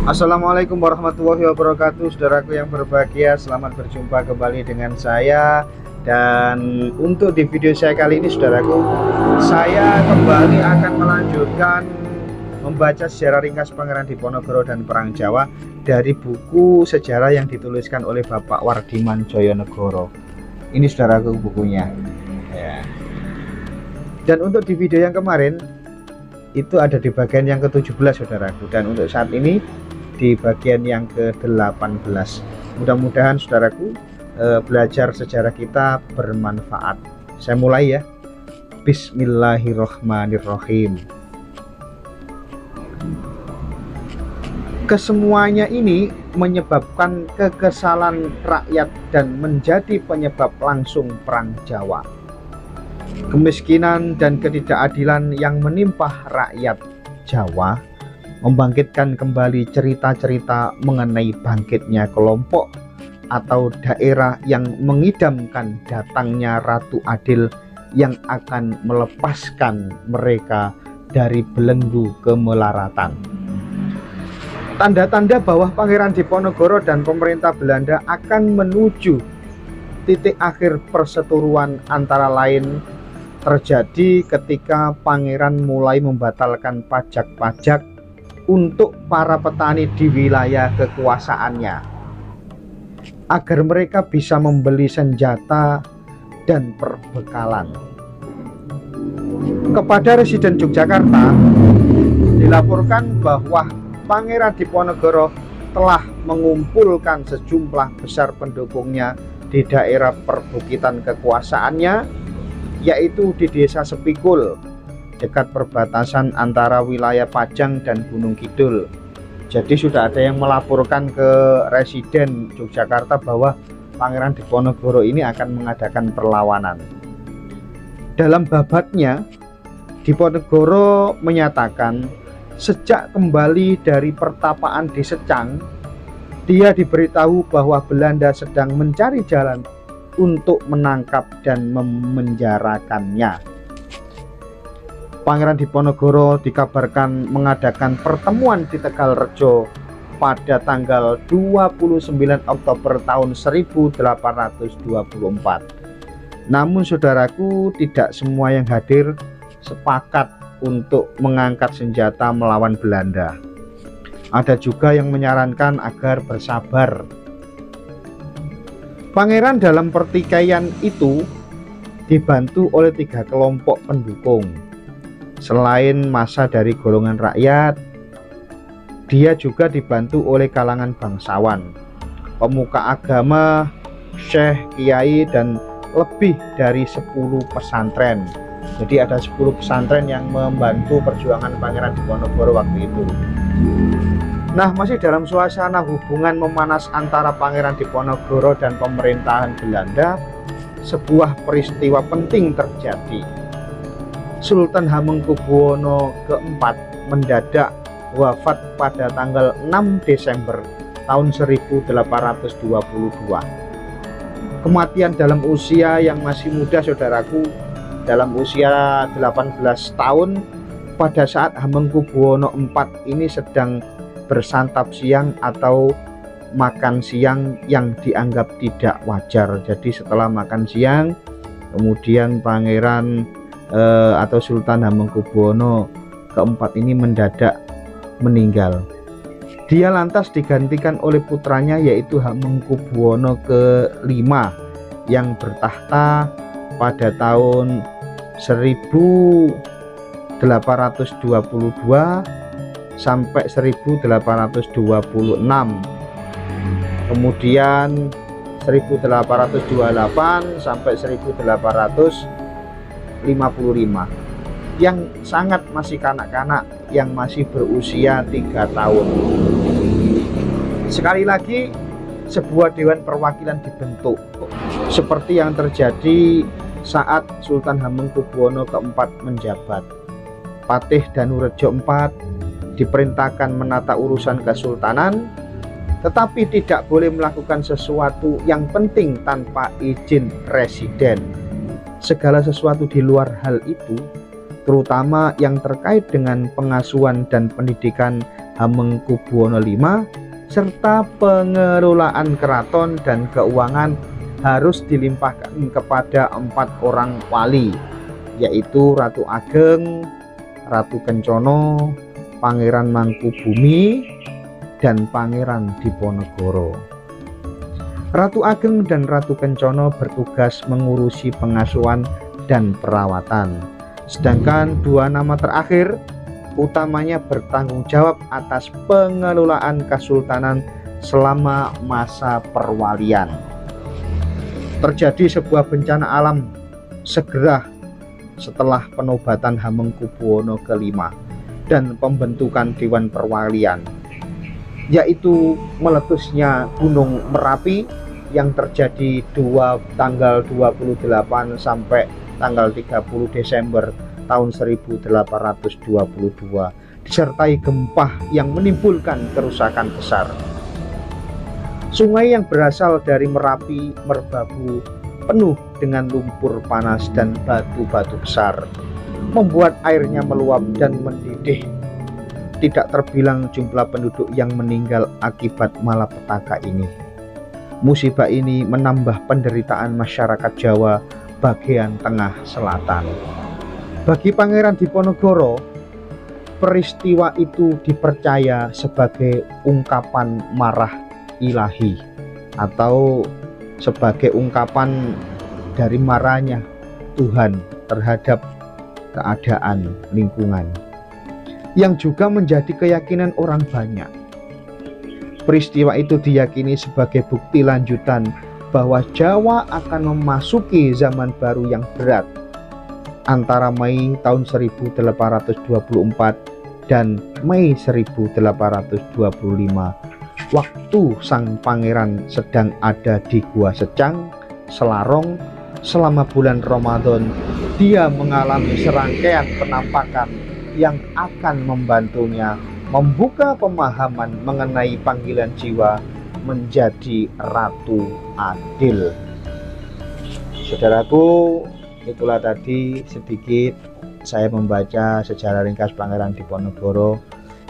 Assalamualaikum warahmatullahi wabarakatuh, saudaraku yang berbahagia. Selamat berjumpa kembali dengan saya. Dan untuk di video saya kali ini, saudaraku, saya kembali akan melanjutkan membaca sejarah ringkas Pangeran Diponegoro dan Perang Jawa dari buku sejarah yang dituliskan oleh Bapak Wardiman Djojonegoro. Ini, saudaraku, bukunya ya. Dan untuk di video yang kemarin itu ada di bagian yang ke-17, saudaraku, dan untuk saat ini di bagian yang ke-18. Mudah-mudahan saudaraku belajar sejarah kita bermanfaat. Saya mulai ya. Bismillahirrohmanirrohim. Kesemuanya ini menyebabkan kekesalan rakyat dan menjadi penyebab langsung Perang Jawa. Kemiskinan dan ketidakadilan yang menimpa rakyat Jawa membangkitkan kembali cerita-cerita mengenai bangkitnya kelompok atau daerah yang mengidamkan datangnya Ratu Adil yang akan melepaskan mereka dari belenggu kemelaratan. Tanda-tanda bahwa Pangeran Diponegoro dan pemerintah Belanda akan menuju titik akhir perseteruan antara lain terjadi ketika Pangeran mulai membatalkan pajak-pajak untuk para petani di wilayah kekuasaannya agar mereka bisa membeli senjata dan perbekalan. Kepada Residen Yogyakarta dilaporkan bahwa Pangeran Diponegoro telah mengumpulkan sejumlah besar pendukungnya di daerah perbukitan kekuasaannya, yaitu di Desa Sepikul dekat perbatasan antara wilayah Pajang dan Gunung Kidul. Jadi sudah ada yang melaporkan ke Residen Yogyakarta bahwa Pangeran Diponegoro ini akan mengadakan perlawanan. Dalam babatnya, Diponegoro menyatakan sejak kembali dari pertapaan di Secang, dia diberitahu bahwa Belanda sedang mencari jalan untuk menangkap dan memenjarakannya. Pangeran Diponegoro dikabarkan mengadakan pertemuan di Tegalrejo pada tanggal 29 Oktober tahun 1824. Namun saudaraku, tidak semua yang hadir sepakat untuk mengangkat senjata melawan Belanda. Ada juga yang menyarankan agar bersabar. Pangeran dalam pertikaian itu dibantu oleh 3 kelompok pendukung. Selain massa dari golongan rakyat, dia juga dibantu oleh kalangan bangsawan, pemuka agama, syekh, kiai, dan lebih dari 10 pesantren. Jadi ada 10 pesantren yang membantu perjuangan Pangeran Diponegoro waktu itu. Nah, masih dalam suasana hubungan memanas antara Pangeran Diponegoro dan pemerintahan Belanda, sebuah peristiwa penting terjadi. Sultan Hamengkubuwono keempat mendadak wafat pada tanggal 6 Desember tahun 1822. Kematian dalam usia yang masih muda, saudaraku, dalam usia 18 tahun, pada saat Hamengkubuwono IV ini sedang bersantap siang atau makan siang yang dianggap tidak wajar. Jadi setelah makan siang, kemudian Pangeran atau Sultan Hamengkubuwono keempat ini mendadak meninggal. Dia lantas digantikan oleh putranya, yaitu Hamengkubuwono kelima yang bertahta pada tahun 1822 sampai 1826. Kemudian 1828 sampai 1855, yang sangat masih kanak-kanak, yang masih berusia 3 tahun. Sekali lagi sebuah dewan perwakilan dibentuk seperti yang terjadi saat Sultan Hamengkubuwono keempat menjabat. Patih Danurejo IV diperintahkan menata urusan kesultanan, tetapi tidak boleh melakukan sesuatu yang penting tanpa izin residen. Segala sesuatu di luar hal itu, terutama yang terkait dengan pengasuhan dan pendidikan Hamengkubuwono V serta pengelolaan keraton dan keuangan harus dilimpahkan kepada 4 orang wali, yaitu Ratu Ageng, Ratu Kencana, Pangeran Mangkubumi, dan Pangeran Diponegoro. Ratu Ageng dan Ratu Kencana bertugas mengurusi pengasuhan dan perawatan, sedangkan 2 nama terakhir utamanya bertanggung jawab atas pengelolaan kesultanan selama masa perwalian. Terjadi sebuah bencana alam segera setelah penobatan Hamengkubuwono ke-5 dan pembentukan Dewan Perwalian, yaitu meletusnya Gunung Merapi yang terjadi tanggal 28 sampai tanggal 30 Desember tahun 1822, disertai gempa yang menimbulkan kerusakan besar. Sungai yang berasal dari Merapi Merbabu penuh dengan lumpur panas dan batu-batu besar, membuat airnya meluap dan mendidih. Tidak terbilang jumlah penduduk yang meninggal akibat malapetaka ini. Musibah ini menambah penderitaan masyarakat Jawa bagian tengah selatan. Bagi Pangeran Diponegoro, peristiwa itu dipercaya sebagai ungkapan marah ilahi atau sebagai ungkapan dari marahnya Tuhan terhadap keadaan lingkungan, yang juga menjadi keyakinan orang banyak. Peristiwa itu diyakini sebagai bukti lanjutan bahwa Jawa akan memasuki zaman baru yang berat antara Mei tahun 1824 dan Mei 1825, waktu sang pangeran sedang ada di Gua Secang, Selarong. Selama bulan Ramadan, dia mengalami serangkaian penampakan yang akan membantunya membuka pemahaman mengenai panggilan jiwa menjadi Ratu Adil. Saudaraku, itulah tadi sedikit saya membaca sejarah ringkas Pangeran Diponegoro.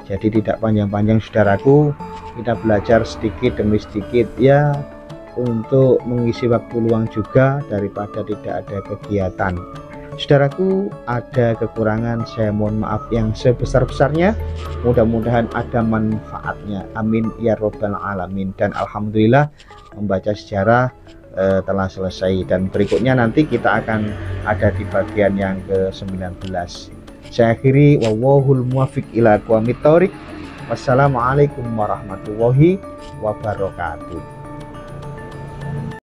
Jadi tidak panjang-panjang saudaraku, kita belajar sedikit demi sedikit ya, untuk mengisi waktu luang juga daripada tidak ada kegiatan. Saudaraku, ada kekurangan, saya mohon maaf yang sebesar-besarnya. Mudah-mudahan ada manfaatnya, amin ya robbal alamin. Dan alhamdulillah membaca sejarah telah selesai, dan berikutnya nanti kita akan ada di bagian yang ke-19. Saya akhiri, wallahul muwaffiq ila aqwamit thoriq. Wassalamualaikum warahmatullahi wabarakatuh.